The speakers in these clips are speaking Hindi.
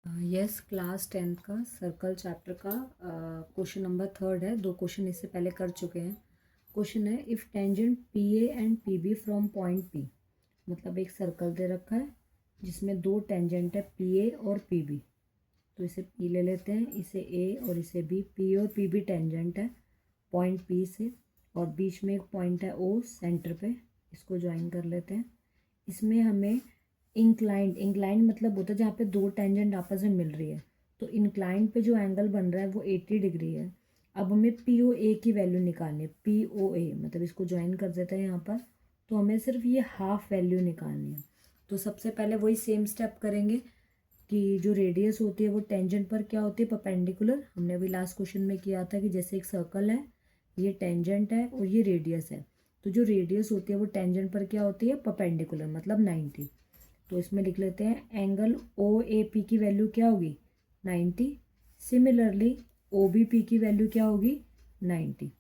यस, क्लास 10th का सर्कल चैप्टर का क्वेश्चन नंबर 3 है। 2 क्वेश्चन इससे पहले कर चुके हैं। क्वेश्चन है if tangent P A and P B from point P, मतलब एक सर्कल दे रखा है जिसमें 2 टेंजेंट है पी ए और पी बी। तो इसे पी ले लेते हैं, इसे ए और इसे बी। पी और पी बी टेंजेंट है पॉइंट पी से, और बीच में एक पॉइंट है ओ सेंटर पे, इसको ज्वाइन कर लेते हैं। इसमें हमें इंक्लाइंड मतलब होता है जहाँ पे 2 टेंजेंट आपस में मिल रही है। तो इंक्लाइंड पे जो एंगल बन रहा है वो 80 डिग्री है। अब हमें पी ओ ए की वैल्यू निकालनी है। पी ओ ए मतलब इसको ज्वाइन कर देते हैं यहाँ पर। तो हमें सिर्फ ये हाफ वैल्यू निकालनी है। तो सबसे पहले वही सेम स्टेप करेंगे कि जो रेडियस होती है वो टेंजेंट पर क्या होती है, परपेंडिकुलर। हमने अभी लास्ट क्वेश्चन में किया था कि जैसे एक सर्कल है, ये टेंजेंट है और ये रेडियस है। तो जो रेडियस होती है वो टेंजेंट पर क्या होती है, परपेंडिकुलर, मतलब 90। तो इसमें लिख लेते हैं एंगल ओ ए पी की वैल्यू क्या होगी, 90। सिमिलरली ओ बी पी की वैल्यू क्या होगी, 90।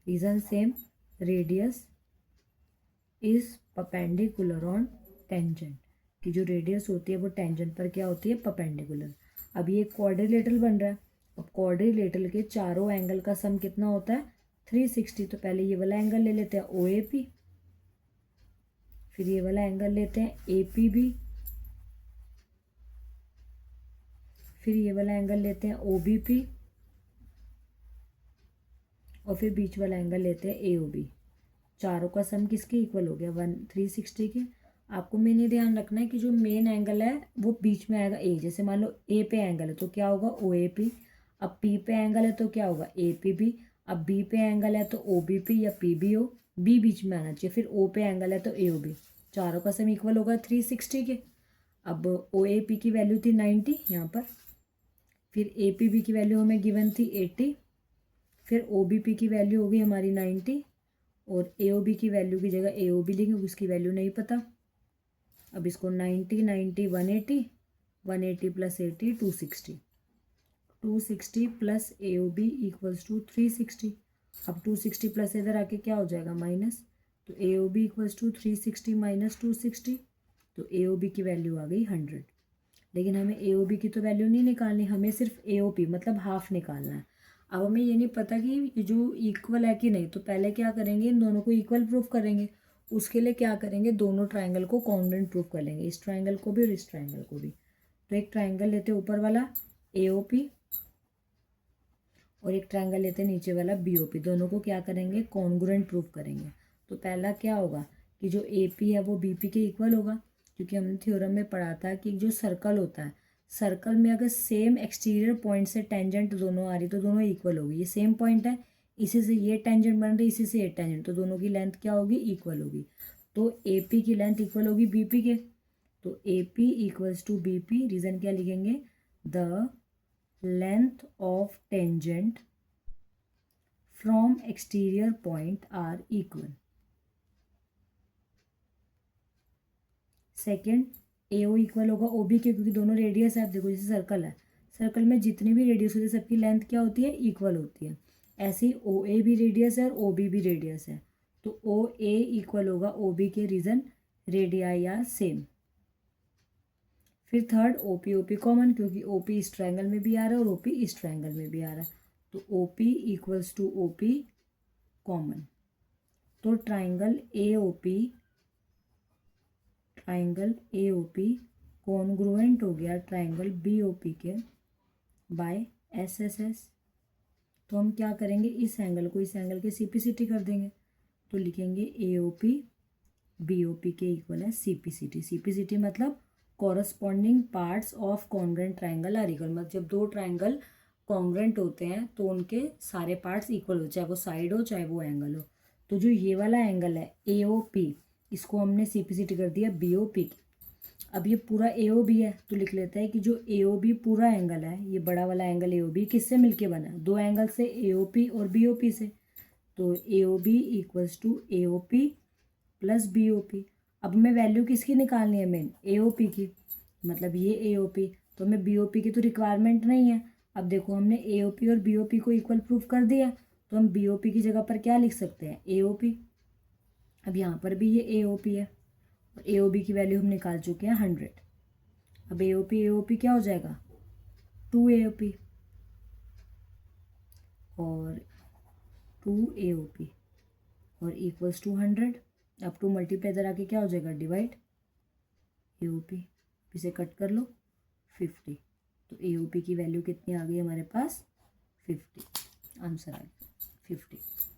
Reason same, radius is perpendicular on tangent, कि जो रेडियस होती है वो टेंजेंट पर क्या होती है, परपेंडिकुलर। अब ये क्वाड्रिलेटरल बन रहा है। अब क्वाड्रिलेटरल के चारों एंगल का सम कितना होता है, 360। तो पहले ये वाला एंगल ले लेते हैं ओ ए पी, फिर ये वाला एंगल लेते हैं ए पी बी, फिर ये वाला एंगल लेते हैं ओ बी पी, और फिर बीच वाला एंगल लेते हैं ए ओ बी। चारों का सम किसके इक्वल हो गया, 360 के। आपको मेन ये ध्यान रखना है कि जो मेन एंगल है वो बीच में आएगा ए। जैसे मान लो ए पे एंगल है तो क्या होगा, ओ ए पी। अब पी पे एंगल है तो क्या होगा, ए पी बी। अब बी पे एंगल है तो ओ बी पी या पी बी ओ, बी बीच में आना चाहिए। फिर ओ पे एंगल है तो ए ओ बी। चारों का सम इक्वल होगा 360 के। अब ओ ए पी की वैल्यू थी 90 यहाँ पर, फिर ए पी बी की वैल्यू हमें गिवन थी 80, फिर ओ बी पी की वैल्यू होगी हमारी 90, और ए ओ बी की वैल्यू की जगह ए ओ बी लिखेंगे, उसकी वैल्यू नहीं पता। अब इसको 90 90 180, 180 plus 80 260, 260 plus A O B equals to 360। अब 260 प्लस इधर आके क्या हो जाएगा, माइनस। तो A O B equals to 360 minus 260, तो ए ओ बी की वैल्यू आ गई 100। लेकिन हमें ए ओ बी की तो वैल्यू नहीं निकालनी, हमें सिर्फ ए ओ पी मतलब हाफ निकालना है। अब हमें ये नहीं पता कि ये जो इक्वल है कि नहीं, तो पहले क्या करेंगे, इन दोनों को इक्वल प्रूफ करेंगे। उसके लिए क्या करेंगे, दोनों ट्राइंगल को कॉन्ग्रुएंट प्रूफ कर लेंगे, इस ट्राइंगल को भी और इस ट्राइंगल को भी। तो एक ट्राइंगल लेते हैं ऊपर वाला ए ओ पी, और एक ट्राइंगल लेते हैं नीचे वाला बी ओ पी। दोनों को क्या करेंगे, कॉन्ग्रुएंट प्रूफ करेंगे। तो पहला क्या होगा कि जो ए पी है वो बी पी के इक्वल होगा, क्योंकि हमने थ्योरम में पढ़ा था कि जो सर्कल होता है, सर्कल में अगर सेम एक्सटीरियर पॉइंट से टेंजेंट दोनों आ रही तो दोनों इक्वल होगी। ये सेम पॉइंट है, इसी से ये टेंजेंट बन रही, इसी से ये टेंजेंट, तो दोनों की लेंथ क्या होगी, इक्वल होगी। तो ए पी की लेंथ इक्वल होगी बी पी के। तो A P equals to B P. Reason क्या लिखेंगे, the length of tangent from exterior point are equal. Second, A O equal होगा ओ बी के, क्योंकि दोनों रेडियस है। आप देखो जैसे सर्कल है, सर्कल में जितनी भी रेडियस होती है सबकी लेंथ क्या होती है, इक्वल होती है। ऐसे ही ओ ए भी रेडियस है और ओ बी भी रेडियस है, तो ओ ए इक्वल होगा ओ बी के। Reason radii are same. फिर थर्ड, ओ पी कॉमन, क्योंकि ओ पी इस ट्रायंगल में भी आ रहा है और ओ पी इस ट्रायंगल में भी आ रहा है, तो O P equals to O P common. तो triangle A O P congruent हो गया ट्राइंगल बी ओ पी के बाय एस एस एस। तो हम क्या करेंगे, इस एंगल को इस एंगल के सी पी सी टी कर देंगे। तो लिखेंगे A O P B O P के इक्वल है C P C T. C P C T मतलब corresponding parts of congruent triangle are equal. मतलब जब 2 ट्राइंगल कॉन्ग्रुएंट होते हैं तो उनके सारे पार्ट्स इक्वल हो, चाहे वो साइड हो चाहे वो एंगल हो। तो जो ये वाला एंगल है ए ओ पी, इसको हमने सी पी सी टी कर दिया बी ओ पी की। अब ये पूरा ए ओ बी है, तो लिख लेते हैं कि जो ए ओ बी पूरा एंगल है, ये बड़ा वाला एंगल ए ओ बी किससे मिलके बना है, 2 एंगल से, ए ओ पी और बी ओ पी से। तो A O B equals to A O P plus B O P. अब हमें वैल्यू किसकी निकालनी है, मेन ए ओ पी की, मतलब ये ए ओ पी। तो हमें बी ओ पी की तो रिक्वायरमेंट नहीं है। अब देखो हमने ए ओ पी और बी ओ पी को इक्वल प्रूफ कर दिया, तो हम बी ओ पी की जगह पर क्या लिख सकते हैं, ए ओ पी। अब यहाँ पर भी ये ए ओ पी है, और ए ओ बी की वैल्यू हम निकाल चुके हैं 100। अब AOP क्या हो जाएगा 2 AOP और 2 AOP और इक्वल्स टू 100। अब 2 मल्टीप्लाई इधर आके क्या हो जाएगा डिवाइड AOP, इसे कट कर लो 50। तो AOP की वैल्यू कितनी आ गई हमारे पास 50, आंसर आ गया 50।